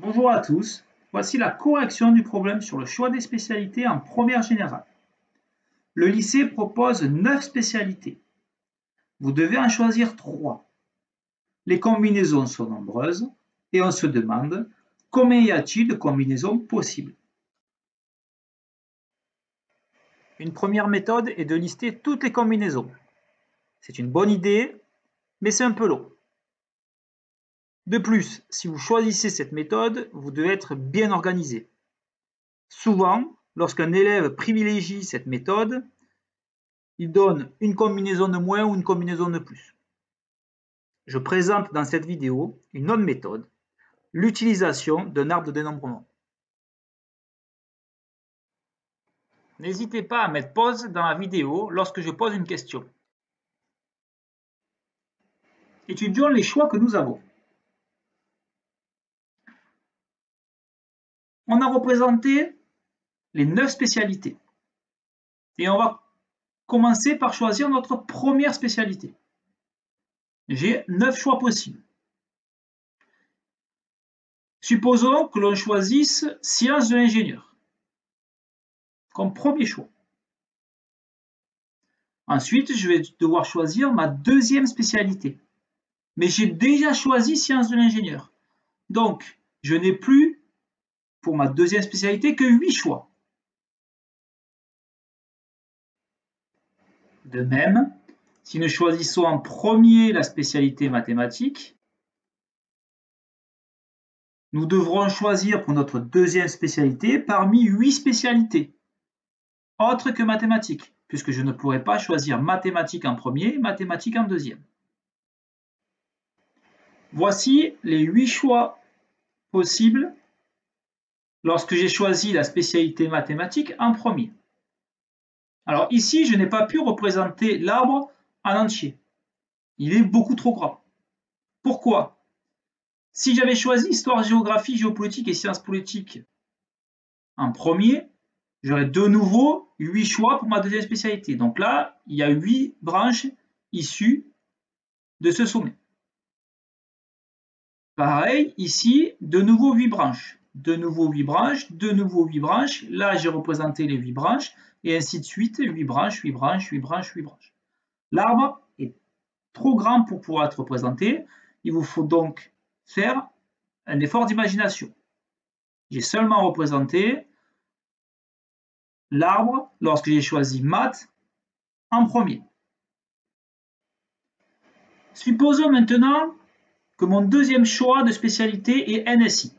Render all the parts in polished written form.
Bonjour à tous, voici la correction du problème sur le choix des spécialités en première générale. Le lycée propose 9 spécialités. Vous devez en choisir 3. Les combinaisons sont nombreuses et on se demande combien y a-t-il de combinaisons possibles. Une première méthode est de lister toutes les combinaisons. C'est une bonne idée, mais c'est un peu long. De plus, si vous choisissez cette méthode, vous devez être bien organisé. Souvent, lorsqu'un élève privilégie cette méthode, il donne une combinaison de moins ou une combinaison de plus. Je présente dans cette vidéo une autre méthode, l'utilisation d'un arbre de dénombrement. N'hésitez pas à mettre pause dans la vidéo lorsque je pose une question. Étudions les choix que nous avons. On a représenté les 9 spécialités. Et on va commencer par choisir notre première spécialité. J'ai 9 choix possibles. Supposons que l'on choisisse sciences de l'ingénieur comme premier choix. Ensuite, je vais devoir choisir ma deuxième spécialité. Mais j'ai déjà choisi sciences de l'ingénieur. Donc, je n'ai plus, pour ma deuxième spécialité, que 8 choix. De même, si nous choisissons en premier la spécialité mathématiques, nous devrons choisir pour notre deuxième spécialité parmi 8 spécialités, autres que mathématiques, puisque je ne pourrai pas choisir mathématiques en premier et mathématiques en deuxième. Voici les 8 choix possibles lorsque j'ai choisi la spécialité mathématique en premier. Alors ici, je n'ai pas pu représenter l'arbre en entier. Il est beaucoup trop grand. Pourquoi? Si j'avais choisi histoire, géographie, géopolitique et sciences politiques en premier, j'aurais de nouveau 8 choix pour ma deuxième spécialité. Donc là, il y a 8 branches issues de ce sommet. Pareil, ici, de nouveau 8 branches. De nouveau 8 branches, de nouveau 8 branches. Là, j'ai représenté les 8 branches, et ainsi de suite, 8 branches, 8 branches, 8 branches, 8 branches. L'arbre est trop grand pour pouvoir être représenté. Il vous faut donc faire un effort d'imagination. J'ai seulement représenté l'arbre lorsque j'ai choisi maths en premier. Supposons maintenant que mon deuxième choix de spécialité est NSI.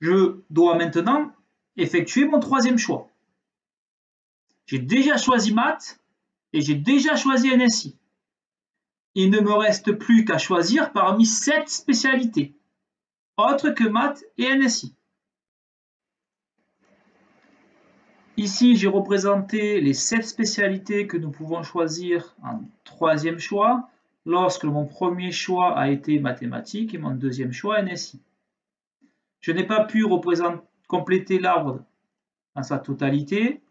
Je dois maintenant effectuer mon troisième choix. J'ai déjà choisi maths et j'ai déjà choisi NSI. Il ne me reste plus qu'à choisir parmi 7 spécialités, autres que maths et NSI. Ici, j'ai représenté les 7 spécialités que nous pouvons choisir en troisième choix, lorsque mon premier choix a été mathématiques et mon deuxième choix NSI. Je n'ai pas pu compléter l'arbre dans sa totalité.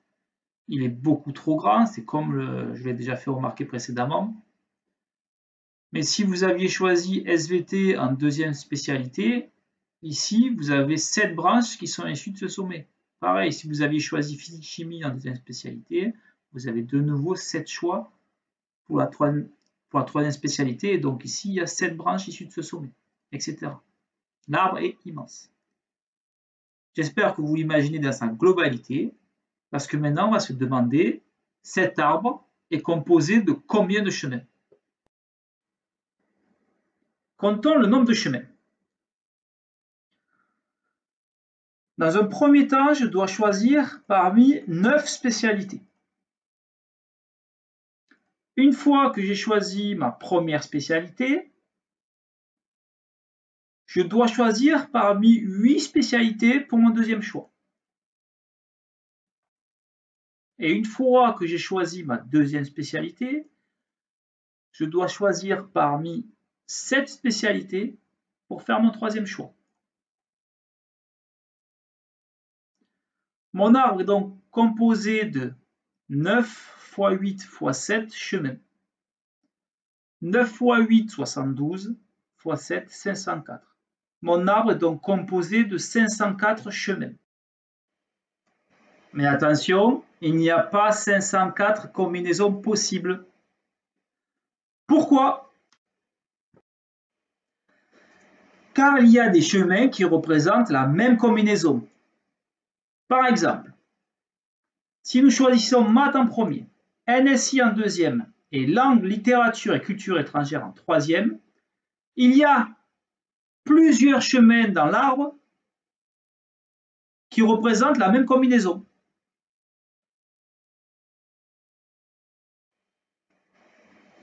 Il est beaucoup trop grand, c'est comme je l'ai déjà fait remarquer précédemment. Mais si vous aviez choisi SVT en deuxième spécialité, ici, vous avez 7 branches qui sont issues de ce sommet. Pareil, si vous aviez choisi physique-chimie en deuxième spécialité, vous avez de nouveau 7 choix pour la troisième spécialité. Et donc ici, il y a 7 branches issues de ce sommet, etc. L'arbre est immense. J'espère que vous l'imaginez dans sa globalité, parce que maintenant, on va se demander, cet arbre est composé de combien de chemins? Comptons le nombre de chemins. Dans un premier temps, je dois choisir parmi 9 spécialités. Une fois que j'ai choisi ma première spécialité, je dois choisir parmi 8 spécialités pour mon deuxième choix. Et une fois que j'ai choisi ma deuxième spécialité, je dois choisir parmi 7 spécialités pour faire mon troisième choix. Mon arbre est donc composé de 9 x 8 x 7 chemins. 9 fois 8, 72, fois 7, 504. Mon arbre est donc composé de 504 chemins. Mais attention, il n'y a pas 504 combinaisons possibles. Pourquoi? Car il y a des chemins qui représentent la même combinaison. Par exemple, si nous choisissons maths en premier, NSI en deuxième et langue, littérature et culture étrangère en troisième, il y a plusieurs chemins dans l'arbre qui représentent la même combinaison.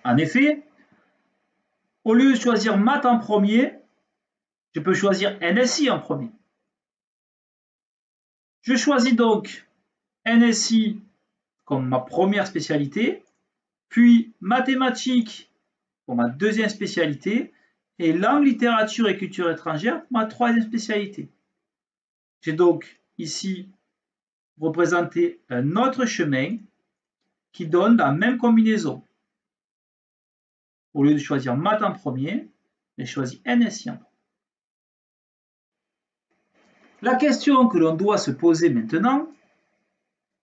En effet, au lieu de choisir maths en premier, je peux choisir NSI en premier. Je choisis donc NSI comme ma première spécialité, puis mathématiques pour ma deuxième spécialité et langue, littérature et culture étrangère pour ma troisième spécialité. J'ai donc ici représenté un autre chemin qui donne la même combinaison. Au lieu de choisir maths en premier, j'ai choisi NSI en premier. La question que l'on doit se poser maintenant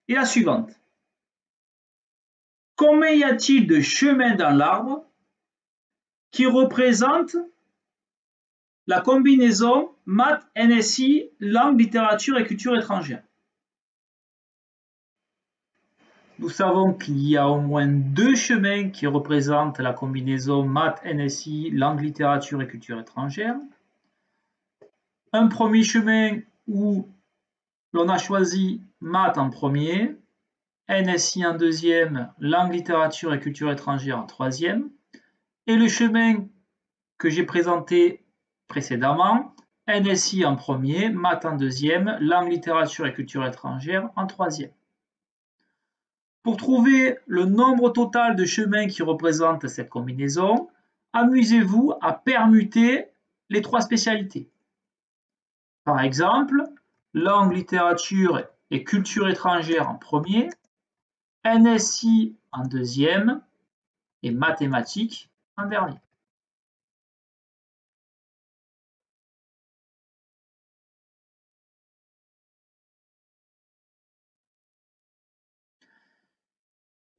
est la suivante. Combien y a-t-il de chemins dans l'arbre qui représentent la combinaison maths, NSI, langue, littérature et culture étrangère? Nous savons qu'il y a au moins 2 chemins qui représentent la combinaison maths, NSI, langue, littérature et culture étrangère. Un premier chemin où l'on a choisi maths en premier, NSI en deuxième, langue, littérature et culture étrangère en troisième, et le chemin que j'ai présenté précédemment, NSI en premier, maths en deuxième, langue, littérature et culture étrangère en troisième. Pour trouver le nombre total de chemins qui représentent cette combinaison, amusez-vous à permuter les 3 spécialités. Par exemple, langue, littérature et culture étrangère en premier, NSI en deuxième et mathématiques en dernier.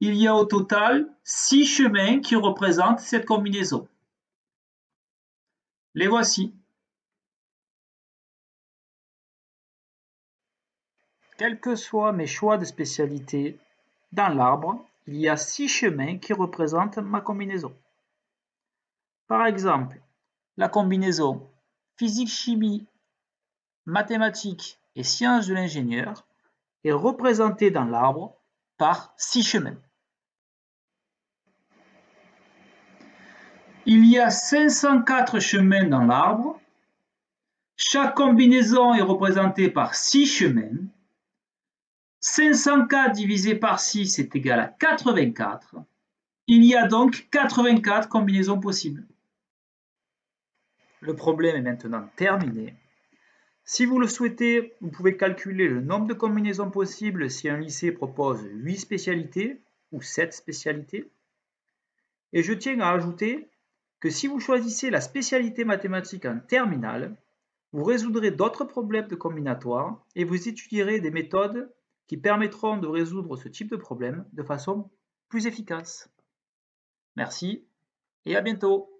Il y a au total 6 chemins qui représentent cette combinaison. Les voici. Quels que soient mes choix de spécialité dans l'arbre, il y a 6 chemins qui représentent ma combinaison. Par exemple, la combinaison physique-chimie, mathématiques et sciences de l'ingénieur est représentée dans l'arbre par 6 chemins. Il y a 504 chemins dans l'arbre. Chaque combinaison est représentée par 6 chemins. 504 divisé par 6 est égal à 84. Il y a donc 84 combinaisons possibles. Le problème est maintenant terminé. Si vous le souhaitez, vous pouvez calculer le nombre de combinaisons possibles si un lycée propose 8 spécialités ou 7 spécialités. Et je tiens à ajouter que si vous choisissez la spécialité mathématique en terminale, vous résoudrez d'autres problèmes de combinatoire et vous étudierez des méthodes qui permettront de résoudre ce type de problème de façon plus efficace. Merci et à bientôt.